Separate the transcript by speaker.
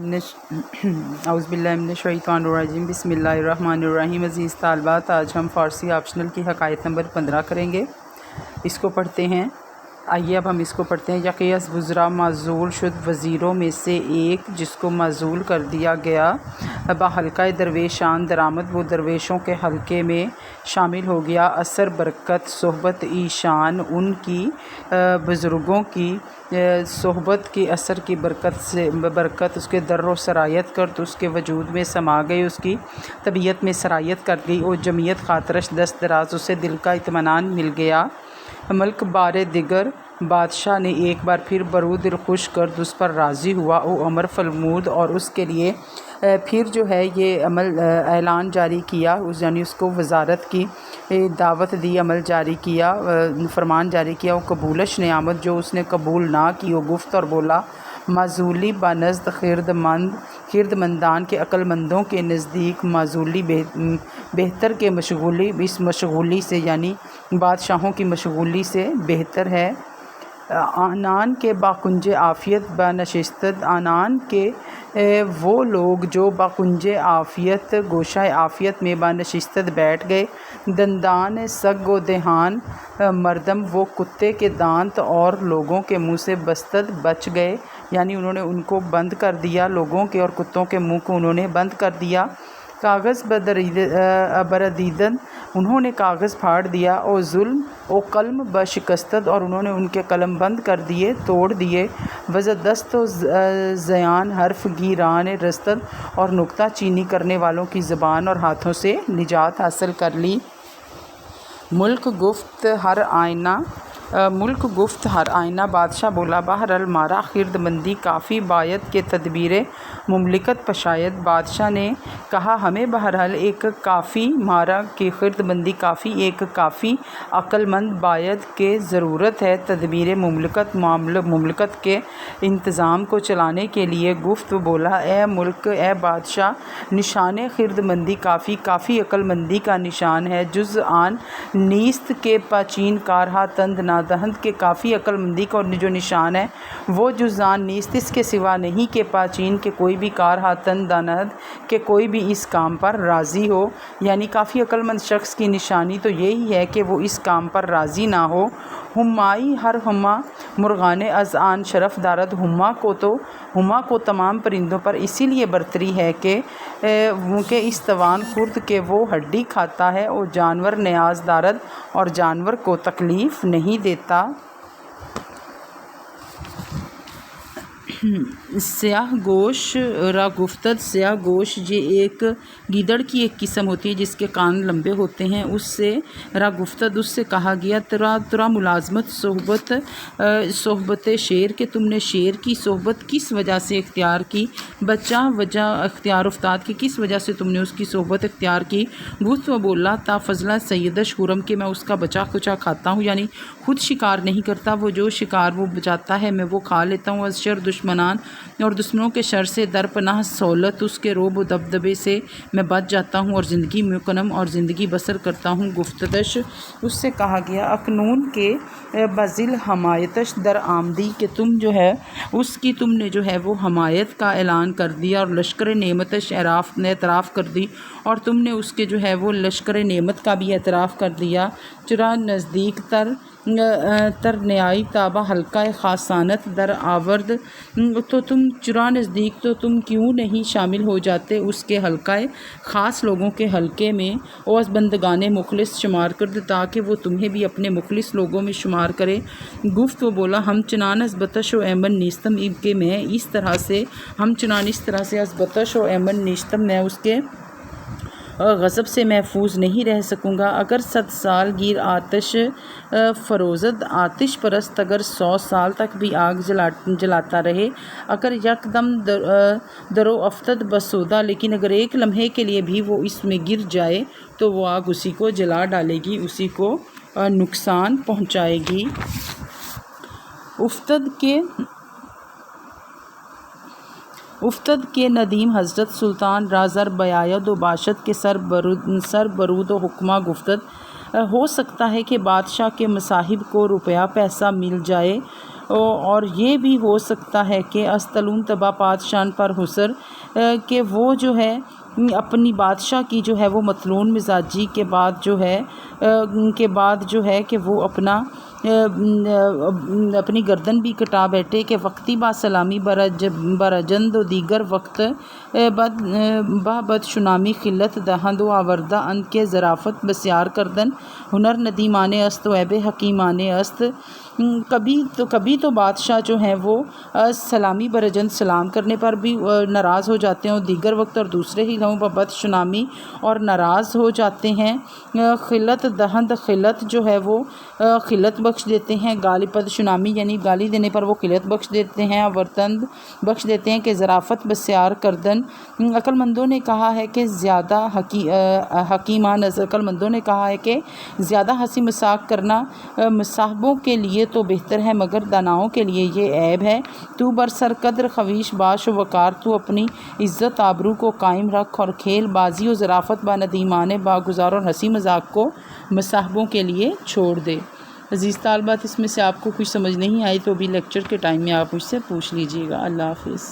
Speaker 1: औज़ुबिल्लाहिमिनश्शैतानिर्रजीम बिस्मिल्लाहिर्रहमानिर्रहीम। अज़ीज़ तालिबात, आज हम फ़ारसी ऑप्शनल की हकायत नंबर 15 करेंगे। इसको पढ़ते हैं। आइए अब हम इसको पढ़ते हैं। यक़ीस गुज़रा माज़ूल शुद वज़ीरों में से एक, जिसको माज़ूल कर दिया गया, बहल्का दरवेशान दरामद, वो दरवेशों के हल्के में शामिल हो गया। असर बरकत सोहबत ईशान, उनकी बुज़ुर्गों की सोहबत के असर की बरकत उसके दर्र सरायत कर, तो उसके वजूद में समा गई, उसकी तबीयत में सरायत कर गई। और जमीयत खातरश दस्त दराज, उसे दिल का इत्मीनान मिल गया। मल्क बारे दिगर, बादशाह ने एक बार फिर बरू दिल खुश कर उस पर राज़ी हुआ। ओ अमर फलमूद, और उसके लिए फिर जो है ये अमल ऐलान जारी किया, उस यानी उसको वजारत की दावत दी, अमल जारी किया, फरमान जारी किया। वो कबूलश नियामत, जो उसने कबूल ना की, वो गुफ्त और बोला। माजूली बनज़द खिरदमंदान के अक्लमंदों के नज़दीक माजूली बेहतर के मशगूली, इस मशगूली से यानी बादशाहों की मशगूली से बेहतर है। आनान के बाकुंज आफ़ियत बनशिस्तत, आनान के वो लोग जो बाकुंज आफ़ियत गोशाए आफ़ियत में बनशिस्तत बैठ गए। दंदान सग व देहान मर्दम, वो कुत्ते के दांत और लोगों के मुंह से बस्तद बच गए, यानी उन्होंने उनको बंद कर दिया, लोगों के और कुत्तों के मुंह को उन्होंने बंद कर दिया। कागज़ बरदीदन, उन्होंने कागज़ फाड़ दिया। और जुल्म ओ कलम बशिकस्तद, और उन्होंने उनके कलम बंद कर दिए, तोड़ दिए। वज़दस्त व ज़यान हर्फ गिरान रस्तद, और नुक्ता चीनी करने वालों की ज़बान और हाथों से निजात हासिल कर ली। मुल्क गुफ्त हर आइना, बादशाह बोला बहरल मारा खिरदमंदी काफ़ी बायत के तदबीर मुमलिकत पशायत। बादशाह ने कहा हमें बहरहाल एक काफ़ी मारा की खिरदमंदी काफ़ी, एक काफ़ी अक्लमंद बायत के ज़रूरत है तदबीर मुमलिकत के इंतज़ाम को चलाने के लिए। गुफ्त बोला ए मुल्क, ए बादशाह, निशान खिरदमंदी काफ़ी अक्लमंदी का निशान है। जुज़ आन नीस्त के पाचीन कारहा तंद नादहंद के काफ़ी अक्लमंदी का जो निशान है वो जुज़ान नीस्त, इसके सिवा नहीं के पाचीन के कोई भी कारहा तंद दानहद के कोई भी इस काम पर राज़ी हो। यानी काफ़ी अक्लमंद शख्स की निशानी तो यही है कि वो इस काम पर राज़ी ना हो। हुमाई हर हुमा मुर्गान अज़ आन शरफ दारद, हुमा को तमाम परिंदों पर इसीलिए बरतरी है कि इस तवान खुर्द के वो हड्डी खाता है, और जानवर न्याज दारद, और जानवर को तकलीफ़ नहीं देता। स्याह गोश रा गुफ्तद, स्याह गोश ये एक गीदड़ की एक किस्म होती है जिसके कान लंबे होते हैं। उससे रा गुफ्तद, उससे कहा गया तुरा मुलाजमत सोहबत शेर, के तुमने शेर की सोहबत किस वजह से इख्तियार की। बच्चा वजह इख्तियार उफ्ताद की, किस वजह से तुमने उसकी सोहबत इख्तियार की। गुफ्त व बोला ता फजला सैयदश हुरम, के मैं उसका बचा खुचा खाता हूँ, यानी खुद शिकार नहीं करता, वो जो शिकार वो बचाता है मैं वो खा लेता हूँ। अशर दुश्मनान, और दुश्मनों के शर से दरपनाह सहूलत, उसके रोब दबदबे से मैं बच जाता हूँ और ज़िंदगी मुकनम और ज़िंदगी बसर करता हूँ। गुफ्तदश, उससे कहा गया अकनून के बज़िल हमायतश दर आमदी, के तुम जो है उसकी तुमने जो है वो हमायत का ऐलान कर दिया, और लश्कर नेमतश एतराफ़ कर दी, और तुमने उसके जो है वो लश्कर नेमत का भी एतराफ़ कर दिया। चुरा नज़दीक तर न्याई ताबा हल्का ख़ासानत दर आवर्द, तो तुम चुरा नज़दीक तो तुम क्यों नहीं शामिल हो जाते उसके हल्का ख़ास लोगों के हल्के में। और बंदगाने मुखलिस शुमार कर दे, ताकि वो तुम्हें भी अपने मुखलिस लोगों में शुमार करे। गुफ्त वो बोला हम चुनान अज़बतश व एमन निस्तम, इनके मैं इस तरह से हम चुनान इस तरह से अज़बतश व एमन निस्तम, मैं उसके गज़ब से महफूज नहीं रह सकूँगा। अगर 100 साल गिर आतिश फ़रोज़द, आतिश परस्त अगर 100 साल तक भी आग जलाता रहे। अगर यकदम दरो अफ्तद बसोदा, लेकिन अगर एक लम्हे के लिए भी वो इसमें गिर जाए तो वो आग उसी को जला डालेगी, उसी को नुकसान पहुँचाएगी। उफ्तद के नदीम हज़रत सुल्तान राज़र बयायद व बाशत के सर बरूद व हुक्मा गुफ्तद, हो सकता है कि बादशाह के मसाहिब को रुपया पैसा मिल जाए, اور یہ بھی ہو سکتا ہے کہ استلون تبا پادشان پر حسر کہ وہ جو ہے اپنی بادشاہ کی جو ہے وہ مطلون مزاجی کے بعد جو ہے کہ وہ اپنی گردن بھی کٹا بیٹھے کہ وقتی با سلامی برجند و دیگر وقت بد شنامی خلت دہند و آوردہ ان کے ظرافت بسیار کردن ہنر ندیمانے است و عیب حکیمانے است۔ کبھی تو بادشاہ جو ہیں وہ سلامی برجند سلام کرنے پر بھی ناراض ہو جاتے ہیں، اور دیگر وقت اور دوسرے ہی لمحوں بد شنامی اور ناراض ہو جاتے ہیں۔ خلت دہند خلت جو ہے وہ خلت بخش دیتے ہیں، گالی بد شنامی یعنی گالی دینے پر وہ خلت بخش دیتے ہیں، ورتند بخش دیتے ہیں کہ ظرافت بسیار کردن۔ عقل مندوں نے کہا ہے کہ زیادہ ہنسی مذاق کرنا مصاحبوں کے لیے تو بہتر ہے، مگر داناؤں کے لیے یہ عیب ہے۔ تو برسر قدر خویش باش و وقار، تو اپنی عزت آبرو کو قائم رکھ اور کھیل بازی و ظرافت با ندیمانے باگزار اور ہنسی مذاق کو مصاحبوں کے لیے چھوڑ دے۔ عزیز طالبات، اس میں سے آپ کو کچھ سمجھ نہیں آئی تو ابھی لیکچر کے ٹائم میں آپ مجھ سے پوچھ لیجیے گا۔ اللہ حافظ۔